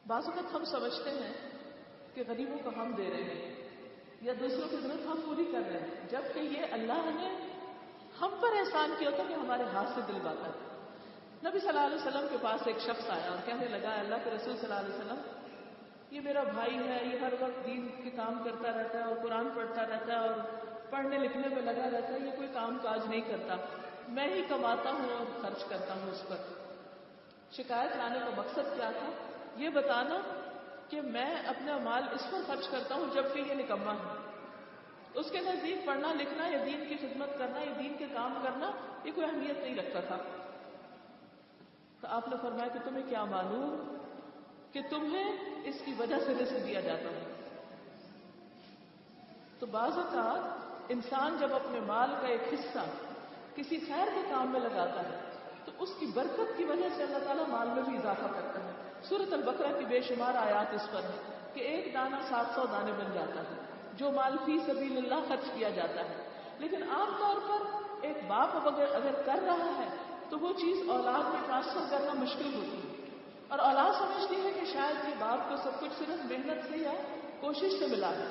بعض وقت ہم سمجھتے ہیں کہ غریبوں کو ہم دے رہے ہیں یا دوسروں کی ضرورت ہم پوری کر رہے ہیں، جبکہ یہ اللہ نے ہم پر احسان کیا ہوتا کہ ہمارے ہاتھ سے دل باتا ہے. نبی صلی اللہ علیہ وسلم کے پاس ایک شخص آیا اور کہنے لگا، اللہ کے رسول صلی اللہ علیہ وسلم، یہ میرا بھائی ہے، یہ ہر وقت دین کے کام کرتا رہتا ہے اور قرآن پڑھتا رہتا ہے اور پڑھنے لکھنے میں لگا رہتا ہے، یہ کوئی کام کاج نہیں کرتا، میں ہی کماتا ہوں اور خرچ کرتا ہوں اس پر. شکایت لانے کا مقصد کیا تھا؟ یہ بتانا کہ میں اپنا مال اس پر خرچ کرتا ہوں جبکہ یہ نکما ہے. اس کے نزدیک پڑھنا لکھنا یا دین کی خدمت کرنا یا دین کے کام کرنا یہ کوئی اہمیت نہیں رکھتا تھا. تو آپ نے فرمایا کہ تمہیں کیا معلوم کہ تمہیں اس کی وجہ سے رزق دیا جاتا ہے. تو بعض اوقات انسان جب اپنے مال کا ایک حصہ کسی خیر کے کام میں لگاتا ہے تو اس کی برکت کی وجہ سے اللہ تعالیٰ مال میں بھی اضافہ کرتا ہے. سورۃ البقرہ کی بے شمار آیات اس پر ہے کہ ایک دانہ 700 دانے بن جاتا ہے جو مال فی سبیل اللہ خرچ کیا جاتا ہے. لیکن عام طور پر ایک باپ اگر کر رہا ہے تو وہ چیز اولاد میں ٹرانسفر کرنا مشکل ہوتی ہے، اور اولاد سمجھتی ہے کہ شاید یہ باپ کو سب کچھ صرف محنت سے یا کوشش سے ملا ہے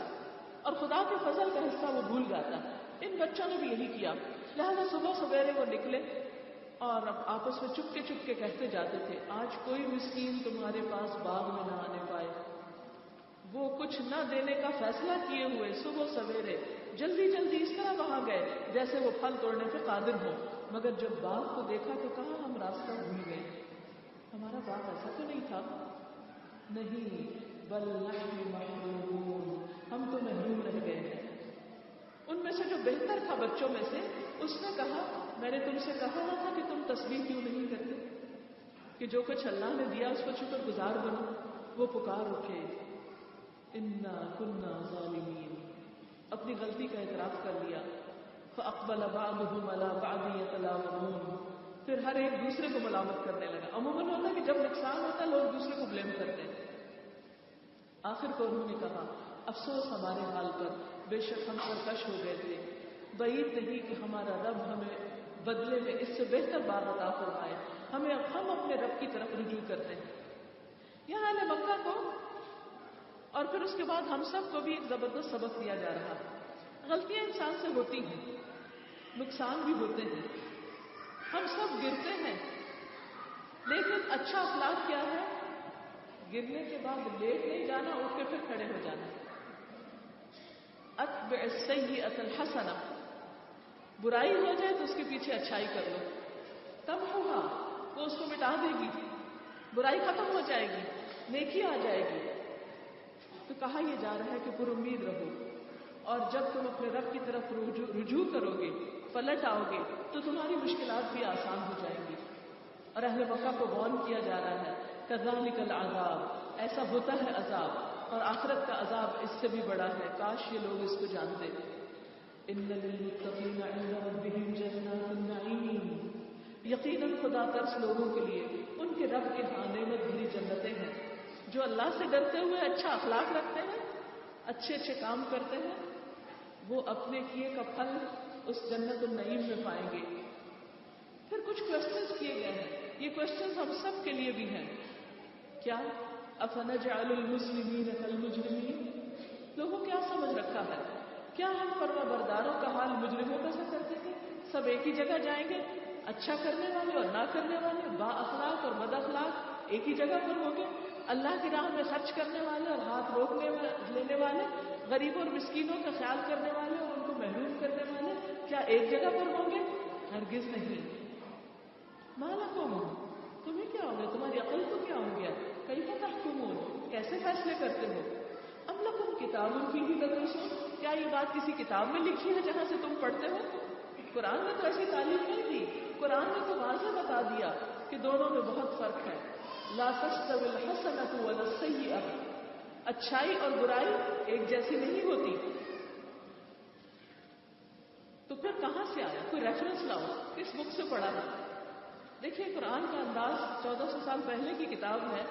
اور خدا کے فضل کا حصہ وہ بھول جاتا ہے. ان بچوں نے بھی یہی کیا. لہذا صبح سویرے وہ نکلے اور اب آپس میں چپ کے کہتے جاتے تھے، آج کوئی مسکین تمہارے پاس باغ میں نہ آنے پائے. وہ کچھ نہ دینے کا فیصلہ کیے ہوئے صبح سویرے جلدی اس طرح وہاں گئے جیسے وہ پھل توڑنے پہ قادر ہو، مگر جب باغ کو دیکھا تو کہا ہم راستہ بھول گئے، ہمارا باغ ایسا تو نہیں تھا. نہیں، بل نحن محرومون، ہم تو محروم رہ گئے ہیں. ان میں سے جو بہتر تھا بچوں میں سے اس نے کہا، میں نے تم سے کہا نہ تھا کہ تم تسبیح کیوں نہیں کرتے کہ جو کچھ اللہ نے دیا اس پر شکر گزار بنو. وہ پکار اٹھے، انا کنا ظالمین، اپنی غلطی کا اعتراف کر لیا. فاقبل بعضهم على بعض يتلاومون، پھر ہر ایک دوسرے کو ملامت کرنے لگا. عموماً ہوتا ہے کہ جب نقصان ہوتا ہے لوگ دوسرے کو بلیم کرتے ہیں. آخر کو انہوں نے کہا، افسوس ہمارے حال پر، بے شک ہم سرکش ہو گئے تھے. بعید نہیں کہ ہمارا رب ہمیں بدلے میں اس سے بہتر باغ عطا فرمائے. ہم اپنے رب کی طرف رجوع کرتے ہیں. یہاں اہل مکہ کو اور پھر اس کے بعد ہم سب کو بھی ایک زبردست سبق دیا جا رہا ہے. غلطیاں انسان سے ہوتی ہیں، نقصان بھی ہوتے ہیں، ہم سب گرتے ہیں، لیکن اچھا اخلاق کیا ہے؟ گرنے کے بعد لیٹ نہیں جانا، اٹھ کے پھر کھڑے ہو جانا. اتبع السیئۃ الحسنہ، برائی ہو جائے تو اس کے پیچھے اچھائی کر لو، تب ہوگا وہ اس کو مٹا دے گی، برائی ختم ہو جائے گی، نیکی آ جائے گی۔ تو کہا یہ جا رہا ہے کہ پر امید رہو، اور جب تم اپنے رب کی طرف رجوع کرو گے، پلٹ آؤ گے، تو تمہاری مشکلات بھی آسان ہو جائیں گی۔ اور اہل مکہ کو وارن کیا جا رہا ہے کذالک العذاب، ایسا ہوتا ہے عذاب، اور آخرت کا عذاب اس سے بھی بڑا ہے، کاش یہ لوگ اس کو جانتے۔ ان للمتقین عند ربهم جنات النعیم، یقیناً خدا ترس لوگوں کے لیے ان کے رب کے ہاں نعمت بھری جنتیں ہیں، جو اللہ سے ڈرتے ہوئے اچھا اخلاق رکھتے ہیں، اچھے اچھے کام کرتے ہیں، وہ اپنے کیے کا پھل اس جنت النعیم میں پائیں گے۔ پھر کچھ کوشچنز کیے گئے ہیں، یہ کوشچنز ہم سب کے لیے بھی ہیں۔ کیا افنجعل المسلمین کالمجرمین، لوگوں کیا سمجھ رکھا ہے، کیا ہم فرما برداروں کا حال مجرموں کا سا کرتے ہیں؟ سب ایک ہی جگہ جائیں گے، اچھا کرنے والے اور نہ کرنے والے، با اخلاق اور بد اخلاق ایک ہی جگہ پر ہوں گے، اللہ کی راہ میں خرچ کرنے والے اور ہاتھ روکنے لینے والے، غریبوں اور مسکینوں کا خیال کرنے والے اور ان کو محروم کرنے والے، کیا ایک جگہ پر ہوں گے؟ ہرگز نہیں۔ ما لکم، تمہیں کیا ہو گیا، تمہاری عقل کو کیا ہو گیا؟ کیف تحکمون، کیسے فیصلے کرتے ہو؟ ام لکم کتاب فیہ تدرسون، کیا یہ بات کسی کتاب میں لکھی ہے جہاں سے تم پڑھتے ہو؟ قرآن نے تو ایسی تعلیم نہیں دی، قرآن نے تو واضح بتا دیا کہ دونوں میں بہت فرق ہے۔ لا تستوی الحسنۃ ولا السیئۃ، اچھائی اور برائی ایک جیسی نہیں ہوتی۔ تو پھر کہاں سے آیا؟ کوئی ریفرنس لاؤ، کس بک سے پڑھا ہے؟ دیکھیے قرآن کا انداز 1400 سال پہلے کی کتاب ہے،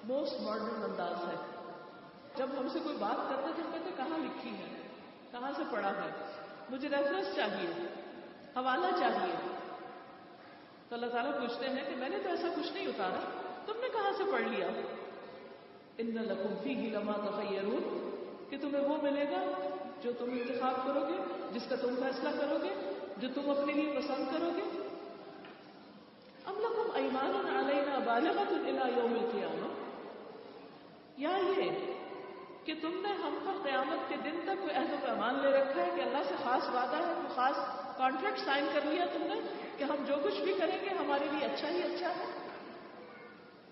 موسٹ ماڈرن انداز ہے۔ جب ہم سے کوئی بات کرتے تو ہم کہتے کہاں لکھی ہے، کہاں سے پڑھا ہے، مجھے ریفرنس چاہیے، حوالہ چاہیے۔ تو اللہ تعالیٰ پوچھتے ہیں کہ میں نے تو ایسا کچھ نہیں اتارا، تم نے کہاں سے پڑھ لیا؟ ان لکم فیہ لما تخیرون، کہ تمہیں وہ ملے گا جو تم انتخاب کرو گے، جس کا تم فیصلہ کرو گے، جو تم اپنے لیے پسند کرو گے۔ ام لکم ایمان علینا بالغۃ الی یوم القیامہ، یا یہ کہ تم نے ہم پر قیامت کے دن تک کوئی عہد و پیمان لے رکھا ہے، کہ اللہ سے خاص وعدہ ہے، کوئی خاص کانٹریکٹ سائن کر لیا تم نے کہ ہم جو کچھ بھی کریں گے ہمارے لیے اچھا ہی اچھا ہے۔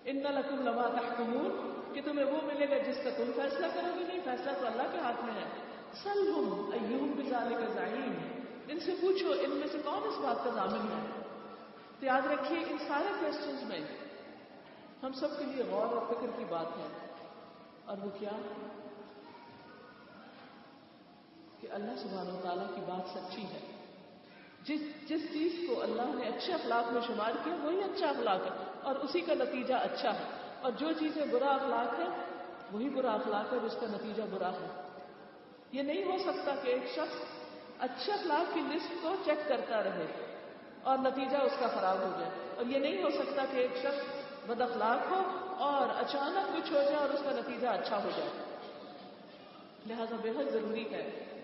ان لکم لما تحکمون، کہ تمہیں وہ ملے گا جس کا تم فیصلہ کرو گے، نہیں، فیصلہ تو اللہ کے ہاتھ میں ہے۔ سلہم ایہم بذالک زعیم، ان سے پوچھو ان میں سے کون اس بات کا ضامن ہے۔ تو یاد رکھیے ان سارے کوسچنز میں ہم سب کے لیے غور اور فکر کی بات ہے، اور وہ کیا کہ اللہ سبحانہ و تعالیٰ کی بات سچی ہے۔ جس چیز کو اللہ نے اچھے اخلاق میں شمار کیا وہی اچھا اخلاق ہے، اور اسی کا نتیجہ اچھا ہے، اور جو چیزیں برا اخلاق ہے وہی برا اخلاق ہے جس کا نتیجہ برا ہے۔ یہ نہیں ہو سکتا کہ ایک شخص اچھے اخلاق کی لسٹ کو چیک کرتا رہے اور نتیجہ اس کا خراب ہو جائے، اور یہ نہیں ہو سکتا کہ ایک شخص بد اخلاق ہو اور اچانک کچھ ہو جائے اور اس کا نتیجہ اچھا ہو جائے۔ لہذا بہت ضروری ہے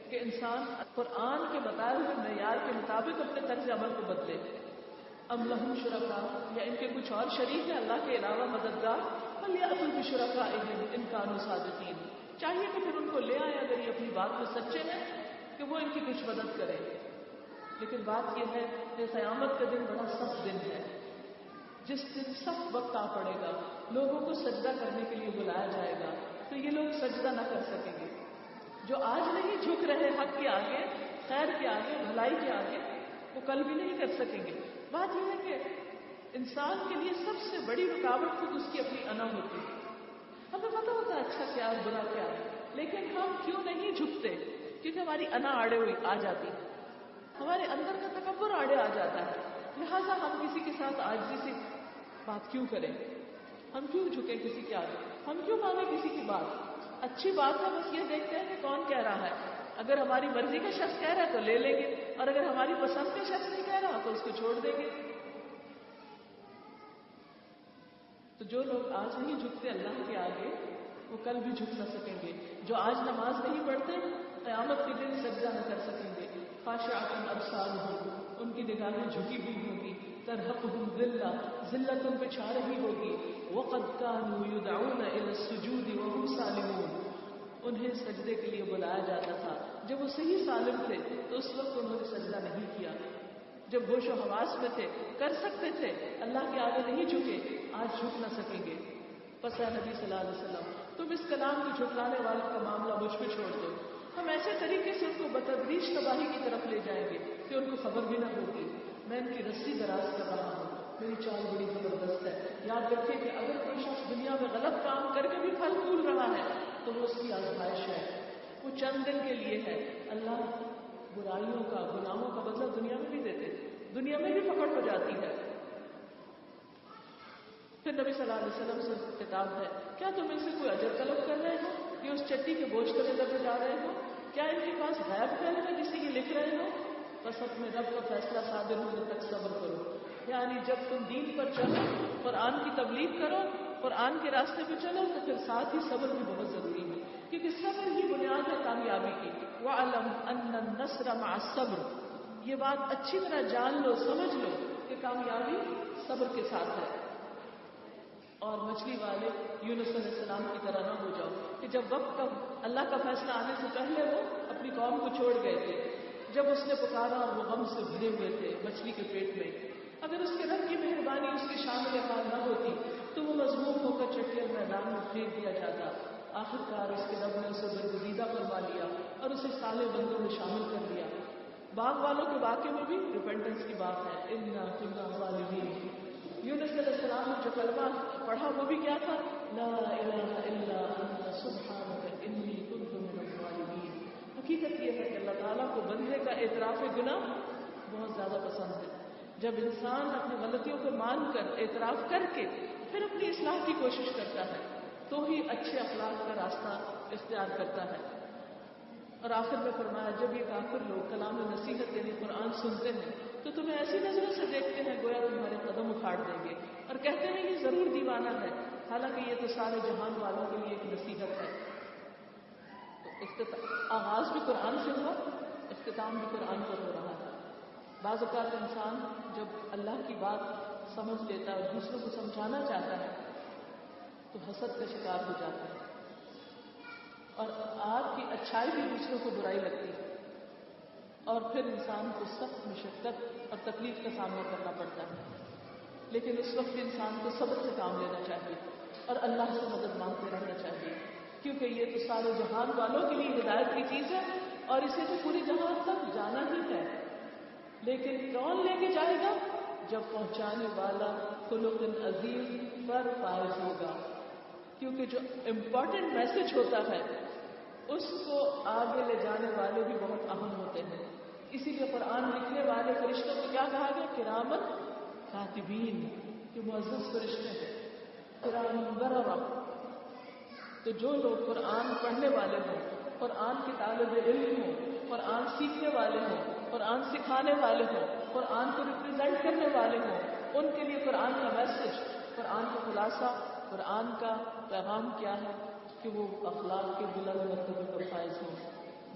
کہ انسان قرآن کے بتائے ہوئے معیار کے مطابق اپنے طرز عمل کو بدلے۔ ام لہم شرکاء، یا ان کے کچھ اور شریک ہیں اللہ کے علاوہ مددگار، فلیأتوا بشرکائہم ان کانوا صادقین، چاہیے کہ پھر ان کو لے آئے اگر یہ اپنی بات میں سچے ہیں کہ وہ ان کی کچھ مدد کرے۔ لیکن بات یہ ہے کہ قیامت کا دن بڑا سخت دن ہے، جس دن سخت وقت آ پڑے گا، لوگوں کو سجدہ کرنے کے لیے بلایا جائے گا، تو یہ لوگ سجدہ نہ کر سکیں گے۔ جو آج نہیں جھک رہے حق کے آگے، خیر کے آگے، بھلائی کے آگے، وہ کل بھی نہیں کر سکیں گے۔ بات یہ ہے کہ انسان کے لیے سب سے بڑی رکاوٹ خود اس کی اپنی انا ہوتی ہے۔ ہمیں پتہ ہوتا ہے اچھا کیا ہے برا کیا ہے، لیکن ہم کیوں نہیں جھکتے؟ کیونکہ ہماری انا آڑے ہوئی آ جاتی ہے، ہمارے اندر کا تکبر آڑے آ جاتا ہے۔ لہٰذا ہم کسی کے ساتھ عاجزی سے بات کیوں کریں، ہم کیوں جھکیں کسی کے آگے، ہم کیوں مانیں کسی کی بات؟ اچھی بات ہے، بس یہ دیکھتے ہیں کہ کون کہہ رہا ہے، اگر ہماری مرضی کا شخص کہہ رہا ہے تو لے لیں گے، اور اگر ہماری پسند کا شخص نہیں کہہ رہا تو اس کو چھوڑ دیں گے۔ تو جو لوگ آج نہیں جھکتے اللہ کے آگے وہ کل بھی جھک نہ سکیں گے، جو آج نماز نہیں پڑھتے قیامت کے دن سجدہ نہ کر سکیں گے۔ خاشعۃ ابصارہم، ان کی نگاہیں جھکی ہوئی ہوگی، ترہقہم ذلہ، ذلت ان پہ چھا رہی ہوگی، وقد كانوا يدعون الى السجود وهم سالمون، انہیں سجدے کے لیے بلایا جاتا تھا جب وہ صحیح سالم تھے تو اس وقت انہوں نے سجدہ نہیں کیا. جب ہوش و حواس میں تھے کر سکتے تھے, اللہ کے آگے نہیں جھکے, آج جھک نہ سکیں گے. پس اے نبی صلی اللہ علیہ وسلم تم اس کلام کو جھٹلانے والوں کا معاملہ مجھ پہ چھوڑ دو. ہم ایسے طریقے سے ان کو بتدریج تباہی کی طرف لے جائیں گے کہ ان کو خبر بھی نہ ہوگی. میں ان کی رسی دراز کر رہا ہوں, میری چال بڑی زبردست ہے. یاد رکھیں کہ اگر کوئی شخص دنیا میں غلط کام کر کے بھی پھل پھول رہا ہے تو وہ اس کی آزمائش ہے, وہ چند دن کے لیے ہے. اللہ برائیوں کا, گناہوں کا بدلہ دنیا میں بھی دیتے, دنیا میں بھی پکڑ ہو جاتی ہے. پھر نبی صلی اللہ علیہ وسلم سے خطاب ہے, کیا تم ان سے کوئی اجر طلب کر رہے ہو, یہ اس چٹی کے بوجھ تلے دبے جا رہے ہو؟ کیا ان کے پاس غیب علم ہے جسے یہ لکھ رہے ہو؟ بس اپنے رب کا فیصلہ صادر ہونے تک صبر کرو. یعنی جب تم دین پر چلو, قرآن کی تبلیغ کرو, قرآن کے راستے پہ چلو, تو پھر ساتھ ہی صبر بھی بہت ضروری ہے, کیونکہ صبر ہی بنیاد ہے کامیابی کی. وَعْلَمْ أَنَّ النَّصْرَ مَعَ الصَّبْرِ, یہ بات اچھی طرح جان لو, سمجھ لو کہ کامیابی صبر کے ساتھ ہے. اور مچھلی والے یونس علیہ السلام کی طرح نہ ہو جاؤ کہ جب وقت کا اللہ کا فیصلہ آنے سے پہلے وہ اپنی قوم کو چھوڑ گئے تھے. جب اس نے پکارا اور وہ غم سے بھرے ہوئے تھے مچھلی کے پیٹ میں, اگر اس کے رب کی مہربانی اس کی شامل حال نہ ہوتی تو وہ مضموم ہو کر چٹیل میدان میں پھینک دیا جاتا. آخرکار اس کے رب نے اسے برگزیدہ فرما لیا اور اسے صالح بندوں میں شامل کر لیا. باغ والوں کے واقعے میں بھی ریپینٹنس کی بات ہے, انا کنا ظالمین. یونس علیہ السلام نے جو کلمہ پڑھا وہ بھی کیا تھا, لا الہ الا انت سبحانک انی کنت من الظالمین. حقیقت یہ ہے کہ اللہ تعالیٰ کو بندے کا اعتراف گناہ بہت زیادہ پسند ہے. جب انسان اپنی غلطیوں کو مان کر, اعتراف کر کے پھر اپنی اصلاح کی کوشش کرتا ہے تو ہی اچھے اخلاق کا راستہ اختیار کرتا ہے. اور آخر میں فرمایا, جب یہ کافر لوگ کلام نصیحت یعنی قرآن سنتے ہیں تو تمہیں ایسی نظروں سے دیکھتے ہیں گویا تمہارے قدم اکھاڑ دیں گے, اور کہتے ہیں یہ ضرور دیوانہ ہے, حالانکہ یہ تو سارے جہان والوں کے لیے ایک نصیحت ہے. تو آغاز بھی قرآن سے ہوا, اختتام بھی قرآن پر ہو رہا ہے. بعض اوقات انسان جب اللہ کی بات سمجھ لیتا ہے اور دوسروں کو سمجھانا چاہتا ہے تو حسد کا شکار ہو جاتا ہے, اور آپ کی اچھائی بھی دوسروں کو برائی لگتی ہے, اور پھر انسان کو سخت مشقت اور تکلیف کا سامنا کرنا پڑتا ہے. لیکن اس وقت انسان کو صبر سے کام لینا چاہیے اور اللہ سے مدد مانگتے رہنا چاہیے, کیونکہ یہ تو سارے جہان والوں کے لیے ہدایت کی چیز ہے اور اسے تو پورے جہان تک جانا ہی ہے. لیکن کون لے کے جائے گا؟ جب پہنچانے والا خلق عظیم پر فائز ہوگا, کیونکہ جو امپورٹنٹ میسج ہوتا ہے اس کو آگے لے جانے والے بھی بہت اہم ہوتے ہیں. اسی لیے قرآن لکھنے والے فرشتوں کو کیا کہا گیا؟ کرامن کاتبین, کہ معزز فرشتے ہیں, کرامن بررہ. تو جو لوگ قرآن پڑھنے والے ہوں, قرآن کے طالب علم ہوں, قرآن سیکھنے والے ہوں, قرآن سکھانے والے ہوں, قرآن کو ریپرزینٹ کرنے والے ہوں, ان کے لیے قرآن کا میسج, قرآن کا خلاصہ, قرآن کا پیغام کیا ہے کہ وہ اخلاق کے بلند مرتبے پر فائز ہوں,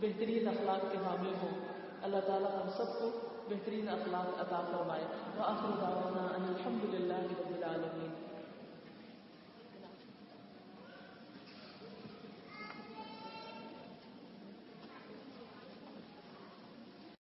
بہترین اخلاق کے حامل ہوں. اللہ تعالیٰ ہم سب کو بہترین اخلاق عطا فرمائے. وآخر دعوانا ان الحمد